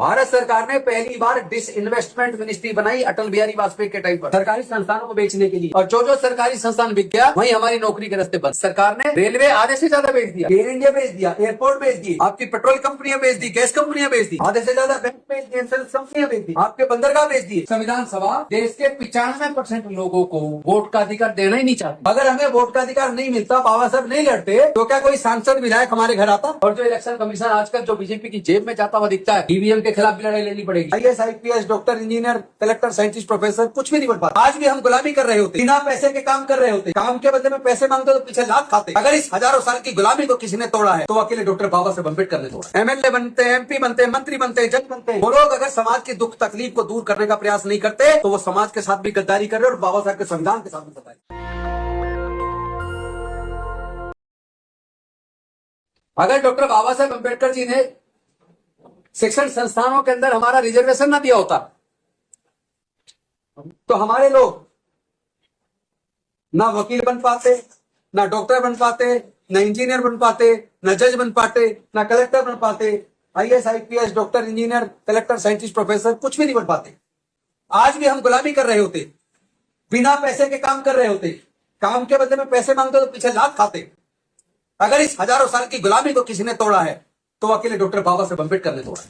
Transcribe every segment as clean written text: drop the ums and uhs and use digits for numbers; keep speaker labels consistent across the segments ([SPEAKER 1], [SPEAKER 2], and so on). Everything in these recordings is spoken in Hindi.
[SPEAKER 1] भारत सरकार ने पहली बार डिसइन्वेस्टमेंट मिनिस्ट्री बनाई अटल बिहारी वाजपेयी के टाइम पर सरकारी संस्थानों को बेचने के लिए। और जो सरकारी संस्थान बिक गया वहीं हमारी नौकरी के रास्ते बंद। सरकार ने रेलवे आधे से ज्यादा बेच दिया, एयर इंडिया बेच दिया, एयरपोर्ट बेच दिए, आपकी पेट्रोल कंपनियां बेच दी, गैस कंपनियां बेच दी, आधे से ज्यादा बैंक बेच दिए, इंश्योरेंस कंपनियां बेच दी, आपके बंदरगाह बेच दिए। संविधान सभा देश के 95% लोगों को वोट का अधिकार देना ही नहीं चाहती। अगर हमें वोट का अधिकार नहीं मिलता, बाबा साहब नहीं लड़ते, तो क्या कोई सांसद विधायक हमारे घर आता? और जो इलेक्शन कमीशन आजकल जो बीजेपी की जेब में जाता हुआ दिखता है, ईवीएम के खिलाफ भी लड़ाई लेनी पड़ेगी। IAS, IPS, doctor, engineer, collector, scientist, professor कुछ भी नहीं बन पाता। आज भी हम गुलामी कर रहे होते, बिना पैसे के काम कर रहे होते, काम के बदले में पैसे मांगते तो पीछे लात खाते। अगर इस हजारों साल की गुलामी को किसी ने तोड़ा है तो अकेले डॉक्टर बाबा साहब अम्बेडकर ने तोड़ा। MLA बनते हैं, MP बनते हैं, मंत्री बनते हैं, जज बनते हैं। वो लोग अगर समाज की दुख तकलीफ को दूर करने का प्रयास नहीं करते तो वो समाज के साथ भी गद्दारी कर रहे और बाबा साहब के संविधान के साथ भी गद्दारी। अगर डॉक्टर बाबा साहब अम्बेडकर जी ने शिक्षण संस्थानों के अंदर हमारा रिजर्वेशन ना दिया होता तो हमारे लोग ना वकील बन पाते, ना डॉक्टर बन पाते, ना इंजीनियर बन पाते, ना जज बन पाते, ना कलेक्टर बन पाते। IAS, IPS, doctor, engineer, collector, scientist, professor कुछ भी नहीं बन पाते। आज भी हम गुलामी कर रहे होते, बिना पैसे के काम कर रहे होते, काम के बदले में पैसे मांगते तो पीछे लात खाते। अगर इस हजारों साल की गुलामी को किसी ने तोड़ा है तो अकेले डॉक्टर बाबा साहब अम्बेडकर ने तोड़ा।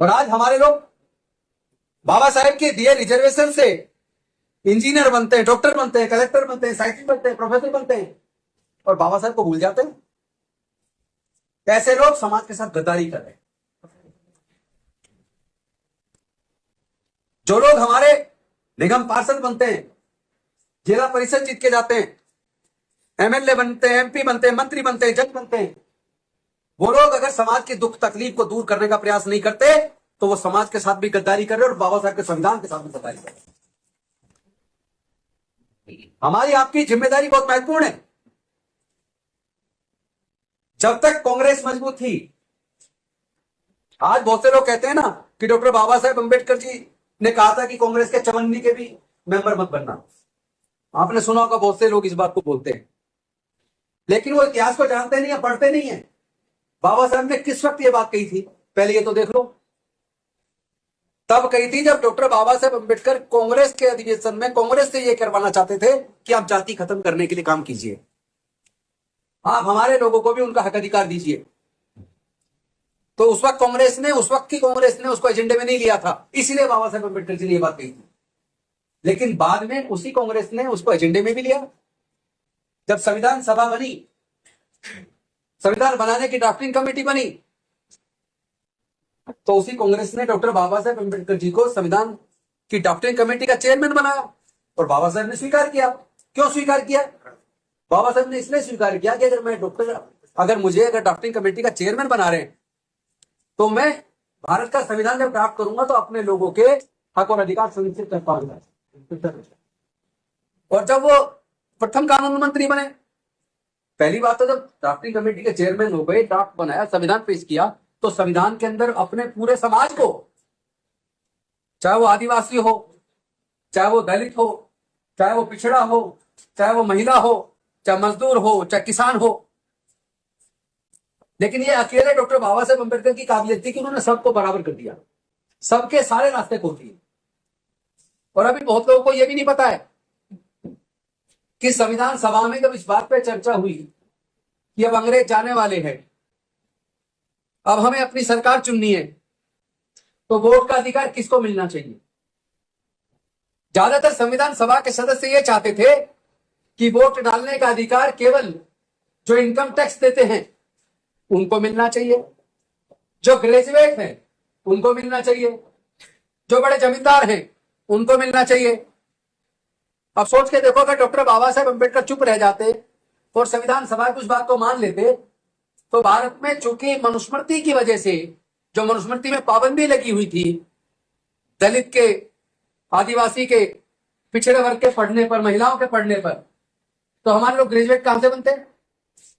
[SPEAKER 1] और आज हमारे लोग बाबा साहेब के दिए रिजर्वेशन से इंजीनियर बनते हैं, डॉक्टर बनते हैं, कलेक्टर बनते हैं, साइंटिस्ट बनते हैं, प्रोफेसर बनते हैं और बाबा साहेब को भूल जाते हैं। ऐसे लोग समाज के साथ गद्दारी कर रहे हैं। जो लोग हमारे निगम पार्षद बनते हैं, जिला परिषद जीत के जाते हैं, MLA बनते हैं, MP बनते हैं, मंत्री बनते हैं, जज बनते हैं, वो लोग अगर समाज की दुख तकलीफ को दूर करने का प्रयास नहीं करते तो वो समाज के साथ भी गद्दारी कर रहे और बाबा साहब के संविधान के साथ भी गद्दारी कर रहे। हमारी आपकी जिम्मेदारी बहुत महत्वपूर्ण है। जब तक कांग्रेस मजबूत थी, आज बहुत से लोग कहते हैं ना कि डॉक्टर बाबा साहेब अम्बेडकर जी ने कहा था कि कांग्रेस के चवन्नी के भी मेंबर मत बनना। आपने सुना होगा, बहुत से लोग इस बात को बोलते हैं, लेकिन वो इतिहास को जानते नहीं है, पढ़ते नहीं है। बाबा साहब ने किस वक्त ये बात कही थी, पहले ये तो देख लो। तब कही थी जब डॉक्टर बाबा साहब अम्बेडकर कांग्रेस के अधिवेशन में कांग्रेस से ये करवाना चाहते थे कि आप जाति खत्म करने के लिए काम कीजिए, आप हमारे लोगों को भी उनका हक अधिकार दीजिए। तो उस वक्त कांग्रेस ने, उस वक्त की कांग्रेस ने उसको एजेंडे में नहीं लिया था, इसलिए बाबा साहब अम्बेडकर जी ने ये बात कही थी। लेकिन बाद में उसी कांग्रेस ने उसको एजेंडे में भी लिया। जब संविधान सभा बनी, संविधान बनाने की ड्राफ्टिंग कमेटी बनी, तो उसी कांग्रेस ने डॉक्टर बाबा साहेब अम्बेडकर जी को संविधान की ड्राफ्टिंग कमेटी का चेयरमैन बनाया और बाबा साहेब ने स्वीकार किया। क्यों स्वीकार किया? बाबा साहेब ने इसलिए स्वीकार किया कि अगर मुझे ड्राफ्टिंग कमेटी का चेयरमैन बना रहे हैं तो मैं भारत का संविधान जब ड्राफ्ट करूंगा तो अपने लोगों के हक और अधिकार सुनिश्चित कर पाऊंगा। और जब वो प्रथम कानून मंत्री बने, पहली बात तो जब ड्राफ्टिंग कमेटी के चेयरमैन हो गए, ड्राफ्ट बनाया, संविधान पेश किया, तो संविधान के अंदर अपने पूरे समाज को, चाहे वो आदिवासी हो, चाहे वो दलित हो, चाहे वो पिछड़ा हो, चाहे वो महिला हो, चाहे मजदूर हो, चाहे किसान हो, लेकिन ये अकेले डॉक्टर बाबा साहेब अम्बेडकर की काबिलियत थी कि उन्होंने सबको बराबर कर दिया, सबके सारे रास्ते खोल दिए। और अभी बहुत लोगों को यह भी नहीं पता है कि संविधान सभा में जब इस बात पे चर्चा हुई कि अब अंग्रेज जाने वाले हैं, अब हमें अपनी सरकार चुननी है, तो वोट का अधिकार किसको मिलना चाहिए? ज्यादातर संविधान सभा के सदस्य ये चाहते थे कि वोट डालने का अधिकार केवल जो इनकम टैक्स देते हैं उनको मिलना चाहिए, जो ग्रेजुएट हैं उनको मिलना चाहिए, जो बड़े जमींदार हैं उनको मिलना चाहिए। अब सोच के देखो, अगर डॉक्टर बाबा साहेब अम्बेडकर चुप रह जाते और संविधान सभा की उस बात को मान लेते तो भारत में चूंकि मनुस्मृति की वजह से, जो मनुस्मृति में पाबंदी लगी हुई थी दलित के, आदिवासी के, पिछड़े वर्ग के पढ़ने पर, महिलाओं के पढ़ने पर, तो हमारे लोग ग्रेजुएट कहां से बनते?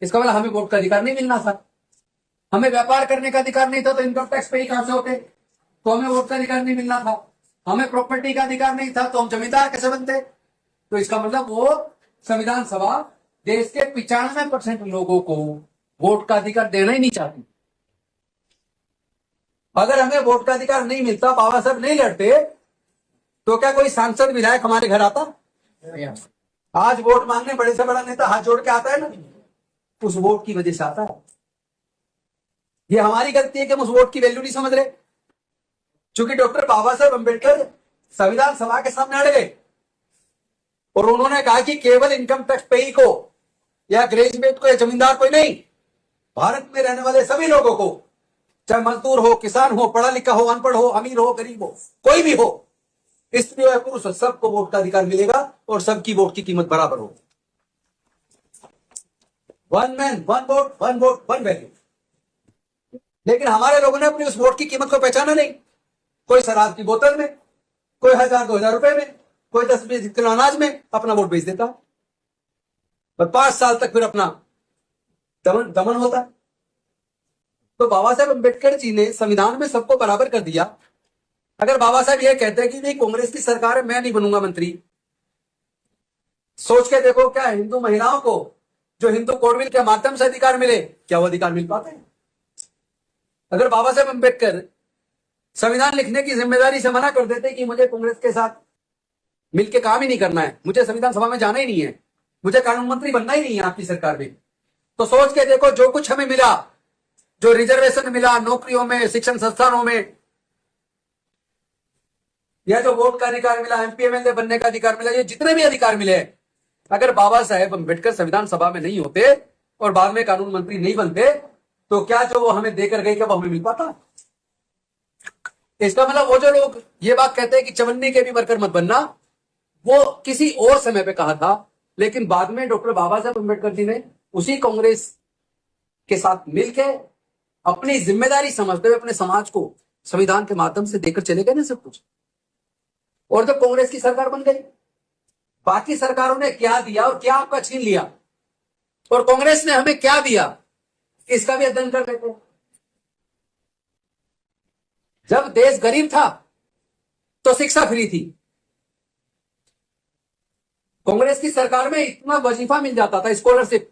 [SPEAKER 1] इसका मतलब हमें वोट का अधिकार नहीं मिलना था, हमें व्यापार करने का अधिकार नहीं था, तो इनकम टैक्स पे ही कहां से होते? तो हमें वोट का अधिकार नहीं मिलना था, हमें प्रॉपर्टी का अधिकार नहीं था, तो हम जमींदार कैसे बनते? तो इसका मतलब वो संविधान सभा देश के 95% लोगों को वोट का अधिकार देना ही नहीं चाहती। अगर हमें वोट का अधिकार नहीं मिलता, बाबा साहब नहीं लड़ते, तो क्या कोई सांसद विधायक हमारे घर आता? आज वोट मांगने बड़े से बड़ा नेता हाथ जोड़ के आता है ना, उस वोट की वजह से आता है। ये हमारी गलती है कि हम उस वोट की वैल्यू नहीं समझ रहे। क्योंकि डॉक्टर बाबा साहब अम्बेडकर संविधान सभा के सामने अड़ गए और उन्होंने कहा कि केवल इनकम टैक्स पेई को या ग्रेजुएट को या जमींदार को नहीं, भारत में रहने वाले सभी लोगों को, चाहे मजदूर हो, किसान हो, पढ़ा लिखा हो, अनपढ़ हो, अमीर हो, गरीब हो, कोई भी हो, स्त्री हो या पुरुष हो, सबको वोट का अधिकार मिलेगा और सबकी वोट की कीमत बराबर होगी। One man one vote, one vote one value. लेकिन हमारे लोगों ने अपनी उस वोट की कीमत को पहचाना नहीं। कोई शराब की बोतल में, कोई 1000-2000 रुपए में, कोई 10-20 किलो अनाज में अपना वोट बेच देता है और 5 साल तक फिर अपना दमन होता है। तो बाबा साहब अम्बेडकर जी ने संविधान में सबको बराबर कर दिया। अगर बाबा साहब ये कहते हैं कि नहीं कांग्रेस की सरकार है, मैं नहीं बनूंगा मंत्री, सोच के देखो क्या हिंदू महिलाओं को जो हिंदू कोड बिल के माध्यम से अधिकार मिले, क्या वो अधिकार मिल पाते हैं? अगर बाबा साहब अम्बेडकर संविधान लिखने की जिम्मेदारी से मना कर देते कि मुझे कांग्रेस के साथ मिलकर काम ही नहीं करना है, मुझे संविधान सभा में जाना ही नहीं है, मुझे कानून मंत्री बनना ही नहीं है आपकी सरकार में, तो सोच के देखो जो कुछ हमें मिला, जो रिजर्वेशन मिला नौकरियों में, शिक्षण संस्थानों में, या जो वोट का अधिकार मिला, एमपी एमएलए बनने का अधिकार मिला, ये जितने भी अधिकार मिले, अगर बाबा साहेब अम्बेडकर संविधान सभा में नहीं होते और बाद में कानून मंत्री नहीं बनते, तो क्या जो वो हमें देकर गए क्या वो हमें मिल पाता? इसका मतलब वो जो लोग ये बात कहते हैं कि चवन्नी के भी वर्कर मत बनना, वो किसी और समय पे कहा था, लेकिन बाद में डॉक्टर बाबा साहब अम्बेडकर जी ने उसी कांग्रेस के साथ मिलकर अपनी जिम्मेदारी समझते हुए अपने समाज को संविधान के माध्यम से देकर चले गए ना सब कुछ, और जब कांग्रेस की सरकार बन गई, बाकी सरकारों ने क्या दिया और क्या आपका छीन लिया, और कांग्रेस ने हमें क्या दिया, इसका भी अध्ययन कर लेते हैं। जब देश गरीब था तो शिक्षा फ्री थी। कांग्रेस की सरकार में इतना वजीफा मिल जाता था, स्कॉलरशिप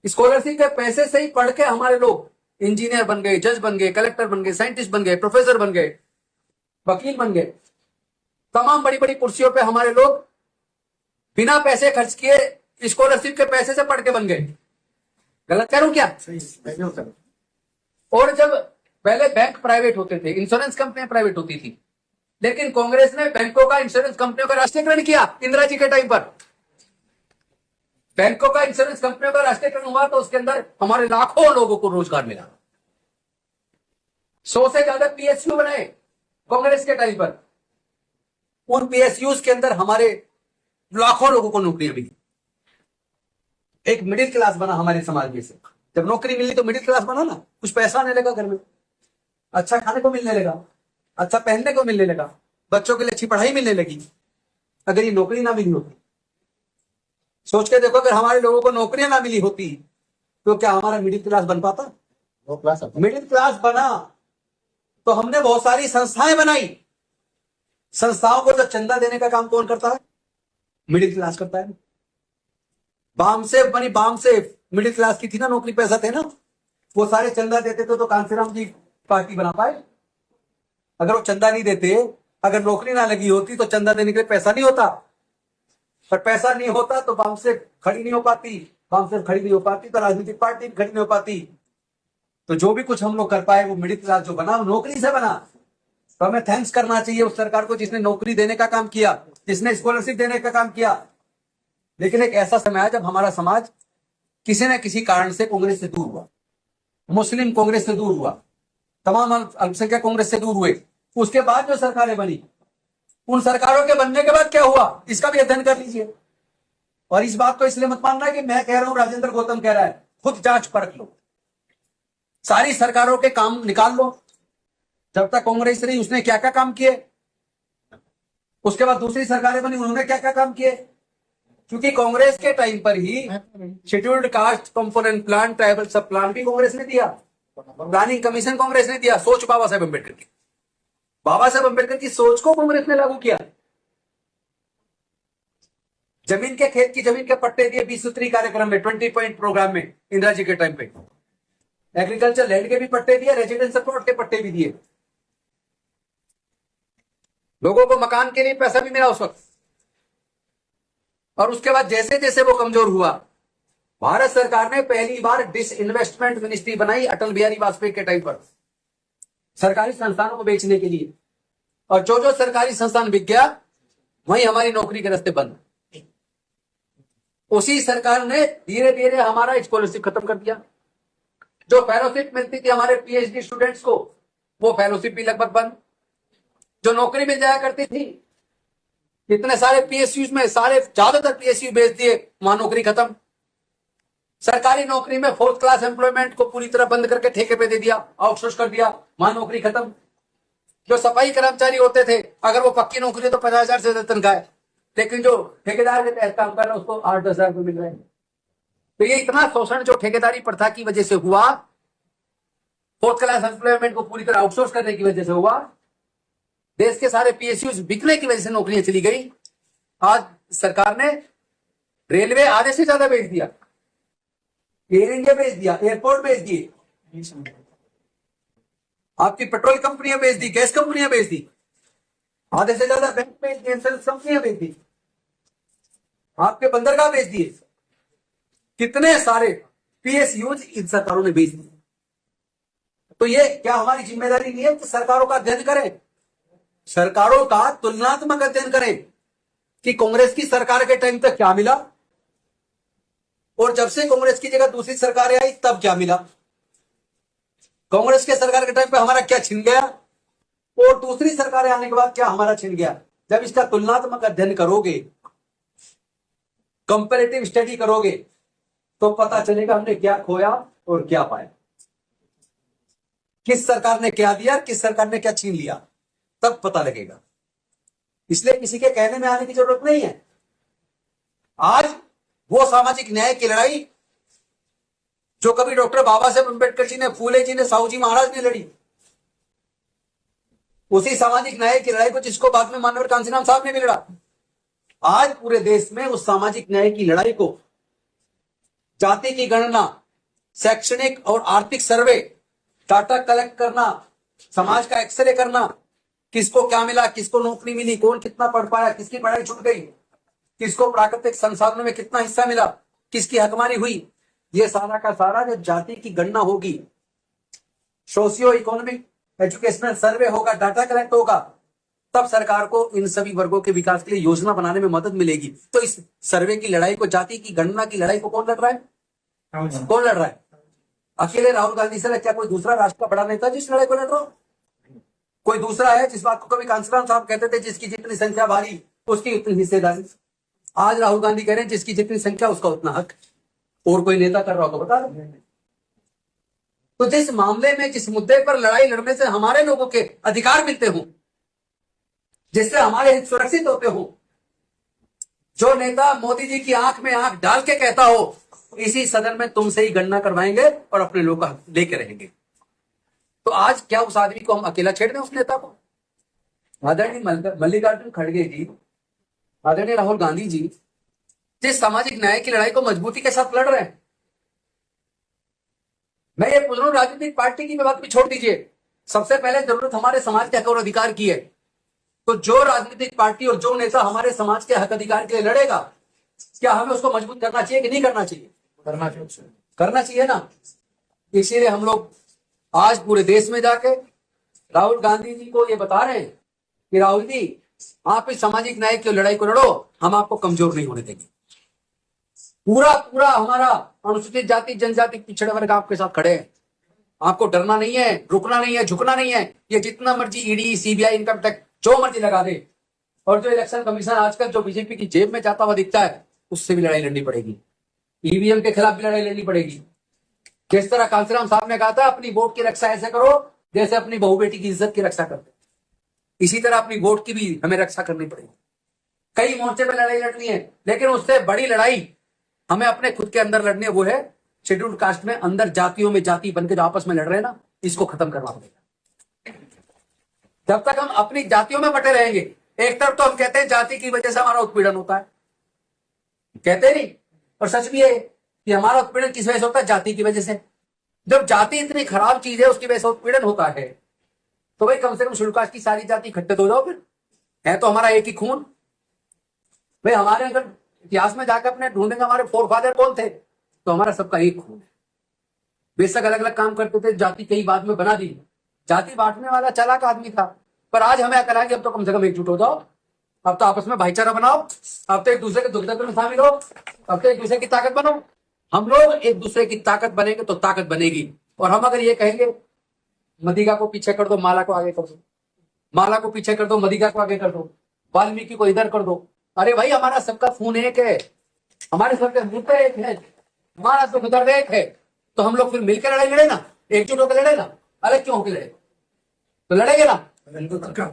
[SPEAKER 1] के पैसे से ही पढ़ के हमारे लोग इंजीनियर बन गए, जज बन गए, कलेक्टर बन गए, साइंटिस्ट बन गए, प्रोफेसर बन गए, वकील बन गए। तमाम बड़ी बड़ी कुर्सियों पे हमारे लोग बिना पैसे खर्च किए स्कॉलरशिप के पैसे से पढ़ के बन गए। गलत कह रहा हूं क्या? और जब पहले बैंक प्राइवेट होते थे, इंश्योरेंस कंपनियां प्राइवेट होती थी, लेकिन कांग्रेस ने बैंकों का, इंश्योरेंस कंपनियों का राष्ट्रीयकरण किया। इंदिरा जी के टाइम पर बैंकों का, इंश्योरेंस कंपनियों का राष्ट्रीयकरण हुआ, तो उसके अंदर हमारे लाखों लोगों को रोजगार मिला। 100 से ज्यादा पीएसयू बनाए कांग्रेस के टाइम पर। उन पीएसयूज के अंदर हमारे लाखों लोगों को नौकरियां मिली। एक मिडिल क्लास बना हमारे समाज में से। जब नौकरी मिली तो मिडिल क्लास बना ना, कुछ पैसा आने लगा घर में, अच्छा खाने को मिलने लगा, अच्छा पहनने को मिलने लगा, बच्चों के लिए अच्छी पढ़ाई मिलने लगी। अगर ये नौकरी ना मिली होती, सोच के देखो, अगर हमारे लोगों को नौकरियां ना मिली होती तो क्या हमारा मिडिल क्लास बन पाता? मिडिल क्लास बना तो हमने बहुत सारी संस्थाएं बनाई। संस्थाओं को जब चंदा देने का काम कौन करता है? मिडिल क्लास करता है। बामसेफ बनी, बामसेफ मिडिल क्लास की थी ना, नौकरी पैसा थे ना, वो सारे चंदा देते थे तो कांसीराम जी पार्टी बना पाए। अगर वो चंदा नहीं देते, अगर नौकरी ना लगी होती तो चंदा देने के लिए पैसा नहीं होता, और पैसा नहीं होता तो बामसेफ खड़ी नहीं हो पाती, बामसेफ खड़ी नहीं हो पाती तो राजनीतिक पार्टी खड़ी नहीं हो पाती। तो जो भी कुछ हम लोग कर पाए वो मिडिल क्लास जो बना वो नौकरी से बना। तो हमें थैंक्स करना चाहिए उस सरकार को जिसने नौकरी देने का काम किया, जिसने स्कॉलरशिप देने का काम किया। लेकिन एक ऐसा समय आया जब हमारा समाज किसी न किसी कारण से कांग्रेस से दूर हुआ। मुस्लिम कांग्रेस से दूर हुआ, तमाम अल्पसंख्यक कांग्रेस से दूर हुए। उसके बाद जो सरकारें बनी, उन सरकारों के बनने के बाद क्या हुआ, इसका भी अध्ययन कर लीजिए। और इस बात को इसलिए मत मानना कि मैं कह रहा हूं, राजेंद्र गौतम कह रहा है, खुद जांच परख लो, सारी सरकारों के काम निकाल लो। जब तक कांग्रेस रही उसने क्या क्या काम किए, उसके बाद दूसरी सरकारें बनी उन्होंने क्या क्या काम किए। क्योंकि कांग्रेस के टाइम पर ही scheduled caste component plan, tribal sub plan भी कांग्रेस ने दिया, प्लानिंग कमीशन कांग्रेस ने दिया। सोच बाबा साहेब अम्बेडकर की, बाबा साहेब अम्बेडकर की सोच को कांग्रेस ने लागू किया। जमीन के, खेत की जमीन के पट्टे दिए 20 सूत्री कार्यक्रम में, 20 पॉइंट प्रोग्राम में इंदिरा जी के टाइम पे। एग्रीकल्चर लैंड के भी पट्टे दिए, रेजिडेंशियल प्लॉट के पट्टे भी दिए। लोगों को मकान के लिए पैसा भी मिला उस वक्त। और उसके बाद जैसे जैसे वो कमजोर हुआ, भारत सरकार ने पहली बार डिसइन्वेस्टमेंट मिनिस्ट्री बनाई अटल बिहारी वाजपेयी के टाइम पर, सरकारी संस्थानों को बेचने के लिए। और जो जो सरकारी संस्थान बिक गया, वहीं हमारी नौकरी के रास्ते बंद। उसी सरकार ने धीरे धीरे हमारा स्कॉलरशिप खत्म कर दिया। जो फेलोशिप मिलती थी हमारे पीएचडी स्टूडेंट्स को, वो फेलोशिप भी लगभग बंद। जो नौकरी मिल जाया करती थी, इतने सारे पीएसयू में सारे ज्यादातर पीएसयू बेच दिए, वहां नौकरी खत्म। सरकारी नौकरी में फोर्थ क्लास एम्प्लॉयमेंट को पूरी तरह बंद करके ठेके पे दे दिया, आउटसोर्स कर दिया, वहां नौकरी खत्म। जो सफाई कर्मचारी होते थे, अगर वो पक्की नौकरी है तो 50,000 से ज्यादा तनख्वाह है, लेकिन जो ठेकेदार के तहत काम कर रहा है उसको 8-10,000 रुपये मिल रहे हैं। तो ये इतना शोषण जो ठेकेदारी प्रथा की वजह से हुआ, फोर्थ क्लास एम्प्लॉयमेंट को पूरी तरह आउटसोर्स करने की वजह से हुआ, देश के सारे पीएसयूज बिकने की वजह से नौकरियां चली गई। आज सरकार ने रेलवे आधे से ज्यादा बेच दिया, एयर इंडिया बेच दिया, एयरपोर्ट बेच दिए, आपकी पेट्रोल कंपनियां बेच दी, गैस कंपनियां बेच दी, आधे से ज्यादा बैंक बेच दी, इंश्योरेंस कंपनियां बेच दी, आपके बंदरगाह बेच दिए, कितने सारे पीएसयूज इन सरकारों ने बेच दिए। तो ये क्या हमारी जिम्मेदारी नहीं है कि सरकारों का अध्ययन करें, सरकारों का तुलनात्मक अध्ययन करें कि कांग्रेस की सरकार के टाइम तक क्या मिला और जब से कांग्रेस की जगह दूसरी सरकारें आई तब क्या मिला, कांग्रेस के सरकार के टाइम पे हमारा क्या छिन गया और दूसरी सरकारें आने के बाद क्या हमारा छिन गया। जब इसका तुलनात्मक अध्ययन करोगे, कंपैरेटिव स्टडी करोगे, तो पता चलेगा हमने क्या खोया और क्या पाया, किस सरकार ने क्या दिया, किस सरकार ने क्या छीन लिया, तब पता लगेगा। इसलिए किसी के कहने में आने की जरूरत नहीं है। आज वो सामाजिक न्याय की लड़ाई जो कभी डॉक्टर बाबा साहेब अम्बेडकर जी ने, फूले जी ने, साहू जी महाराज ने लड़ी, उसी सामाजिक न्याय की लड़ाई को जिसको बाद में मानवर कांसीराम साहब ने भी लड़ा, आज पूरे देश में उस सामाजिक न्याय की लड़ाई को जाति की गणना, शैक्षणिक और आर्थिक सर्वे, डाटा कलेक्ट करना, समाज का एक्सरे करना, किसको क्या मिला, किसको नौकरी मिली, कौन कितना पढ़ पाया, किसकी पढ़ाई छूट गई, किसको प्राकृतिक संसाधनों में कितना हिस्सा मिला, किसकी हकमारी हुई, ये सारा का सारा जब जाति की गणना होगी, सोशियो इकोनॉमिक एजुकेशनल सर्वे होगा, डाटा कलेक्ट होगा, तब सरकार को इन सभी वर्गों के विकास के लिए योजना बनाने में मदद मिलेगी। तो इस सर्वे की लड़ाई को, जाति की गणना की लड़ाई को कौन लड़ रहा है? कौन लड़ रहा है? अकेले राहुल गांधी से? क्या कोई दूसरा राष्ट्र का बड़ा नेता जिस लड़ाई को लड़ रहा हो? कोई दूसरा है? जिस बात को कभी कांसीराम साहब कहते थे, जिसकी जितनी संख्या भारी उसकी उतनी हिस्सेदारी। आज राहुल गांधी कह रहे हैं जिसकी जितनी संख्या उसका उतना हक। और कोई नेता कर रहा होगा बता दो। तो जिस मामले में, जिस मुद्दे पर लड़ाई लड़ने से हमारे लोगों के अधिकार मिलते हों, जिससे हमारे हित सुरक्षित होते हो, जो नेता मोदी जी की आंख में आंख डाल के कहता हो इसी सदन में तुमसे ही गणना करवाएंगे और अपने लोग लेके रहेंगे, तो आज क्या उस आदमी को हम अकेला छेड़ दें, उस नेता को? आदरणीय मल्लिकार्जुन खड़गे जी, आदरणीय राहुल गांधी जी जिस सामाजिक न्याय की लड़ाई को मजबूती के साथ लड़ रहे हैं, मैं ये पूछ रहा हूं, राजनीतिक पार्टी की बात भी छोड़ दीजिए, सबसे पहले जरूरत हमारे समाज के हक और अधिकार की है। तो जो राजनीतिक पार्टी और जो नेता हमारे समाज के हक अधिकार के लिए लड़ेगा, क्या हमें उसको मजबूत करना चाहिए कि नहीं करना चाहिए? करना चाहिए ना। इसीलिए हम लोग आज पूरे देश में जाके राहुल गांधी जी को ये बता रहे हैं कि राहुल जी, आप इस सामाजिक न्याय की लड़ाई को लड़ो, हम आपको कमजोर नहीं होने देंगे। पूरा हमारा अनुसूचित जाति, जनजाति, पिछड़े वर्ग आपके साथ खड़े हैं। आपको डरना नहीं है, रुकना नहीं है, झुकना नहीं है। ये जितना मर्जी ईडी, सीबीआई, इनकम टैक्स जो मर्जी लगा दे, और जो इलेक्शन कमीशन आजकल जो बीजेपी की जेब में जाता हुआ दिखता है, उससे भी लड़ाई लड़नी पड़ेगी। ईवीएम के खिलाफ भी लड़ाई लड़नी पड़ेगी। जिस तरह कांसीराम साहब ने कहा था, अपनी वोट की रक्षा ऐसे करो जैसे अपनी बहू बेटी की इज्जत की रक्षा करते, इसी तरह अपनी वोट की भी हमें रक्षा करनी पड़ेगी। कई मोर्चे पे लड़ाई लड़नी है, लेकिन उससे बड़ी लड़ाई हमें अपने खुद के अंदर लड़नी है। वो है शेड्यूल्ड कास्ट में अंदर जातियों में जाति बनकर जो आपस में लड़ रहे हैं ना, इसको खत्म करना पड़ेगा। जब तक हम अपनी जातियों में बटे रहेंगे, एक तरफ तो हम कहते हैं जाति की वजह से हमारा उत्पीड़न होता है, कहते नहीं, और सच भी है कि हमारा उत्पीड़न किस वजह से होता है? जाति की वजह से। जब जाति इतनी खराब चीज है, उसकी वजह से उत्पीड़न होता है, तो भाई कम से कम शेड्यूल्ड कास्ट की सारी जाति इकट्ठे हो जाओ फिर। है तो हमारा एक ही खून। भाई हमारे अगर इतिहास में जाकर अपने ढूंढेंगे हमारे फोरफादर कौन थे, तो हमारा सबका एक खून है। बेशक अलग अलग काम करते थे, जाति कई बाद में बना दी, जाति बांटने वाला चालाक आदमी था, पर आज हमें अकल है कि अब तो कम से कम एकजुट हो जाओ, अब तो आपस में भाईचारा बनाओ, अब तो एक दूसरे के दुख दर्द में शामिल हो, अब तो एक दूसरे की ताकत बनो। हम लोग एक दूसरे की ताकत बनेंगे तो ताकत बनेगी। और हम अगर ये कहेंगे मदिगा को पीछे कर दो, माला को आगे कर दो, माला को पीछे कर दो, मदिगा को आगे कर दो, वाल्मीकि को इधर कर दो, अरे भाई हमारा सबका खून एक है, हमारे सबके मुद्दे एक है, हमारा दुख दर्द एक है, तो हम लोग फिर मिलकर लड़ाई लड़े ना, एकजुट होकर लड़े ना, अलग क्यों होकर लड़े? तो लड़ेंगे ना,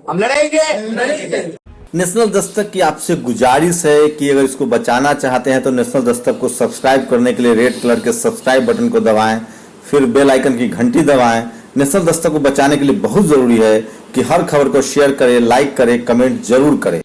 [SPEAKER 1] हम लड़ेंगे।
[SPEAKER 2] नेशनल दस्तक की आपसे गुजारिश है कि अगर इसको बचाना चाहते हैं तो नेशनल दस्तक को सब्सक्राइब करने के लिए रेड कलर के सब्सक्राइब बटन को दबाएं, फिर बेल आइकन की घंटी दबाएं। नेशनल दस्तक को बचाने के लिए बहुत जरूरी है कि हर खबर को शेयर करें, लाइक करें, कमेंट जरूर करें।